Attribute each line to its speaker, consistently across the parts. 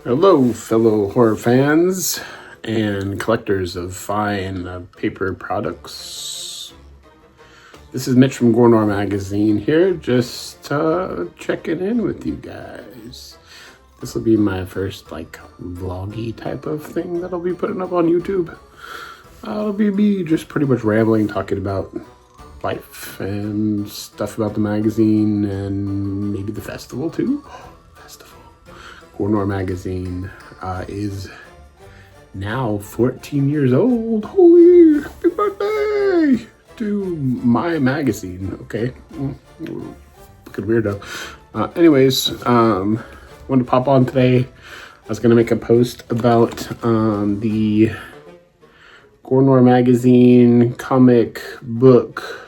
Speaker 1: Hello, fellow horror fans and collectors of fine paper products. This is Mitch from Gornor Magazine here, just checking in with you guys. This will be my first vloggy type of thing that I'll be putting up on YouTube. It'll be me just pretty much rambling, talking about life and stuff about the magazine and maybe the festival too. Festival. Gornor Magazine is now 14 years old. Holy happy birthday to my magazine. Okay, looking weirdo. Anyways, wanted to pop on today. I was gonna make a post about the Gornor Magazine comic book.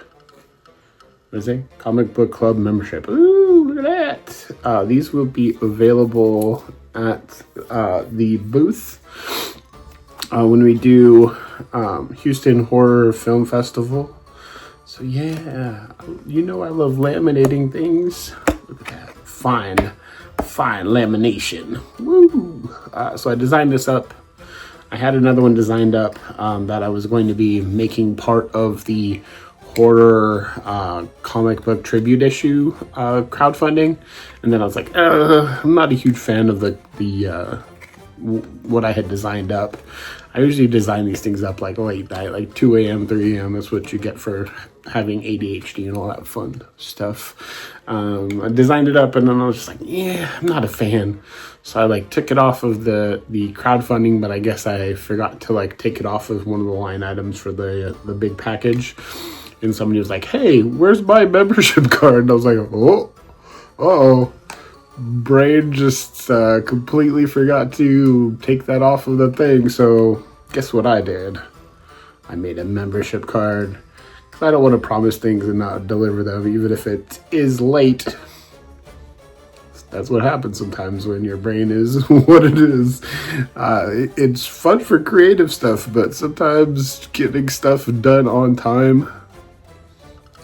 Speaker 1: What is it? Comic Book Club membership. Ooh, look at that. These will be available at the booth when we do Houston Horror Film Festival. So yeah, you know I love laminating things. Look at that. Fine lamination. Woo! So I designed this up. I had another one designed up that I was going to be making part of the horror comic book tribute issue crowdfunding, and then I was like, I'm not a huge fan of the what I had designed up. I usually design these things up like late night, like 2 a.m., 3 a.m. That's what you get for having ADHD and all that fun stuff. I designed it up, and then I was just like, yeah, I'm not a fan. So I took it off of the crowdfunding, but I guess I forgot to take it off of one of the line items for the big package. And somebody was like, hey, where's my membership card? And I was like, uh-oh. Brain just completely forgot to take that off of the thing. So guess what I did? I made a membership card. I don't want to promise things and not deliver them, even if it is late. That's what happens sometimes when your brain is what it is. It's fun for creative stuff, but sometimes getting stuff done on time,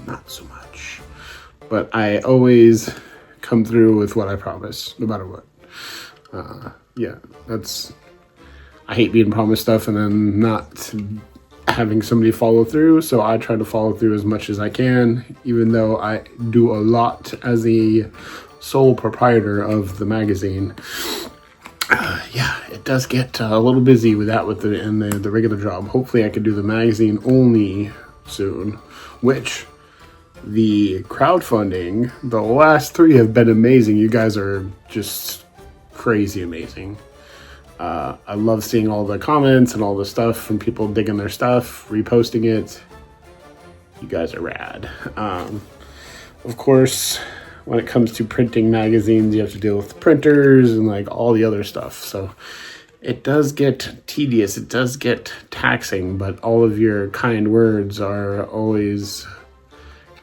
Speaker 1: not so much. But I always come through with what I promise, no matter what. Yeah, I hate being promised stuff and then not having somebody follow through, so I try to follow through as much as I can, even though I do a lot as a sole proprietor of the magazine. Yeah, it does get a little busy with that the regular job. Hopefully I can do the magazine only soon, which the crowdfunding, the last 3 have been amazing. You guys are just crazy amazing. I love seeing all the comments and all the stuff from people digging their stuff, reposting it. You guys are rad. Of course, when it comes to printing magazines, you have to deal with printers and all the other stuff. So it does get tedious. It does get taxing, but all of your kind words are always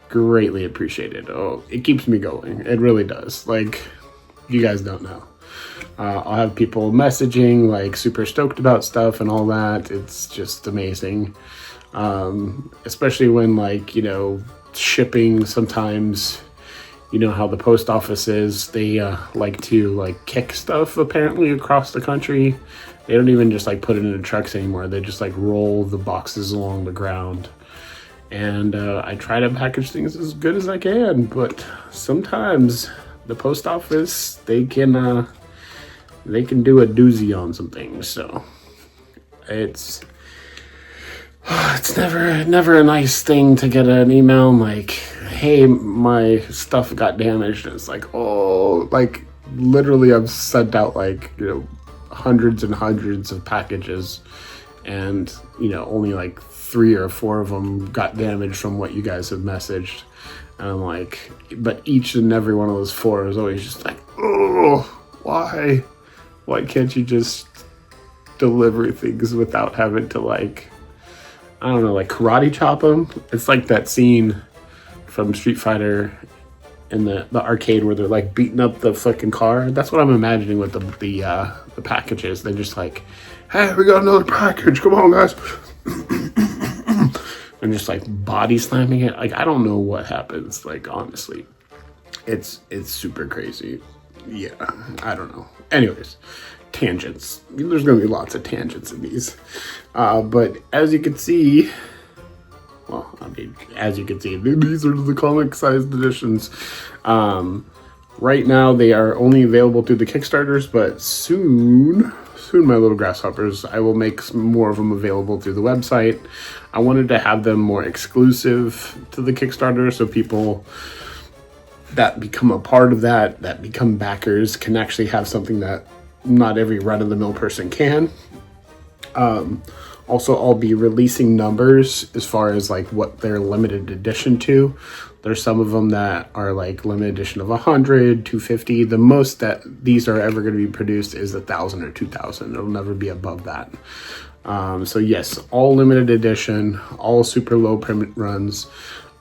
Speaker 1: greatly appreciated. Oh, it keeps me going. It really does. You guys don't know. I'll have people messaging super stoked about stuff and all that. It's just amazing. Especially when shipping sometimes, you know how the post office is. They like to kick stuff apparently across the country. They don't even just put it in trucks anymore. They just roll the boxes along the ground. And I try to package things as good as I can, but sometimes the post office, they can do a doozy on some things. So it's never a nice thing to get an email hey, my stuff got damaged. And it's literally I've sent out hundreds and hundreds of packages, and only 3 or 4 of them got damaged from what you guys have messaged. And I'm but each and every one of those 4 is always just oh, why can't you just deliver things without having to I don't know, karate chop them? It's that scene from Street Fighter in the arcade where they're beating up the fucking car. That's what I'm imagining with the packages. They're just hey, we got another package, come on guys. And just body slamming it. I don't know what happens. Honestly, it's super crazy. yeah, I don't know. Anyways, tangents. There's going to be lots of tangents in these. But as you can see, well, I mean, as you can see, these are the comic-sized editions. Right now, they are only available through the Kickstarters, but soon, my little grasshoppers, I will make some more of them available through the website. I wanted to have them more exclusive to the Kickstarter, so people that become a part of that become backers, can actually have something that not every run-of-the-mill person can. Also, I'll be releasing numbers as far as like what they're limited edition to. There's some of them that are like limited edition of 100, 250. The most that these are ever going to be produced is 1,000 or 2,000. It'll never be above that. So yes, all limited edition, all super low print runs.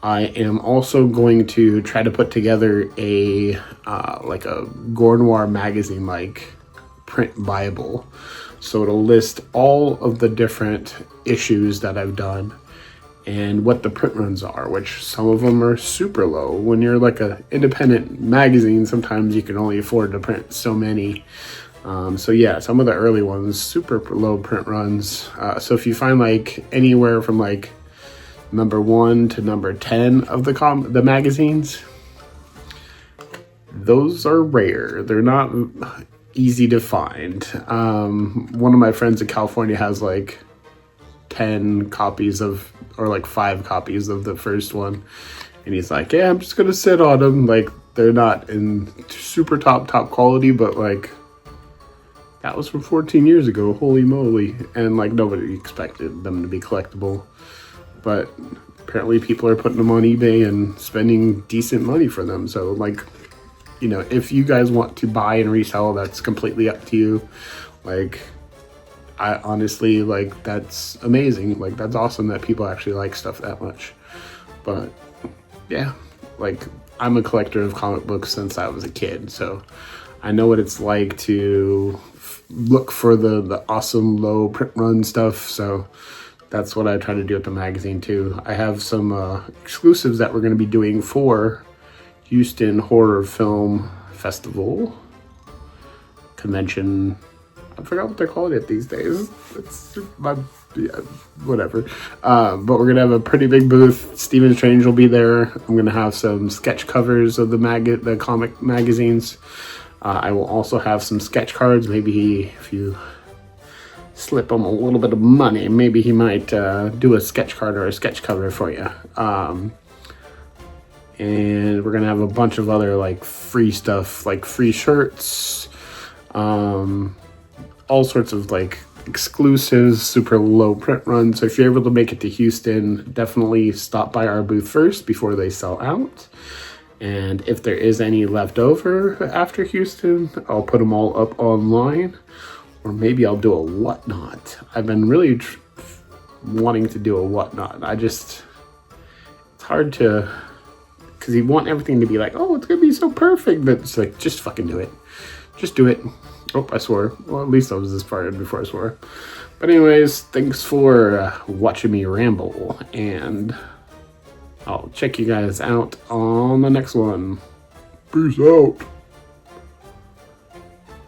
Speaker 1: I am also going to try to put together a like a Gore Noir magazine like print Bible. So it'll list all of the different issues that I've done and what the print runs are, which some of them are super low. When you're like an independent magazine, sometimes you can only afford to print so many. So yeah, some of the early ones, super low print runs. So if you find like anywhere from like number 1 to number 10 of the magazines, those are rare. They're not easy to find. One of my friends in California has like 10 copies of, or like 5 copies of the first one, and he's like, yeah, I'm just gonna sit on them. Like, they're not in super top quality, but like, that was from 14 years ago, holy moly. And like, nobody expected them to be collectible, but apparently people are putting them on eBay and spending decent money for them. So like, you know, if you guys want to buy and resell, that's completely up to you. Like, I honestly, like, that's amazing. Like, that's awesome that people actually like stuff that much. But yeah, like, I'm a collector of comic books since I was a kid, so I know what it's like to look for the awesome low print run stuff. So that's what I try to do with the magazine too. I have some exclusives that we're going to be doing for Houston Horror Film Festival convention. I forgot what they're calling it these days. It's whatever. But we're gonna have a pretty big booth. Stephen Strange will be there. I'm gonna have some sketch covers of the comic magazines. I will also have some sketch cards. Maybe if you slip him a little bit of money, maybe he might do a sketch card or a sketch cover for you. And we're gonna have a bunch of other like free stuff, like free shirts, all sorts of like exclusives, super low print runs. So if you're able to make it to Houston, definitely stop by our booth first before they sell out. And if there is any left over after Houston, I'll put them all up online, or maybe I'll do a whatnot. I've been really wanting to do a whatnot. It's hard to, because you want everything to be like, oh, it's gonna be so perfect, but it's like, just fucking do it. Just do it. Oh, I swore. Well, at least I was this far before I swore. But anyways, thanks for watching me ramble, and I'll check you guys out on the next one. Peace out.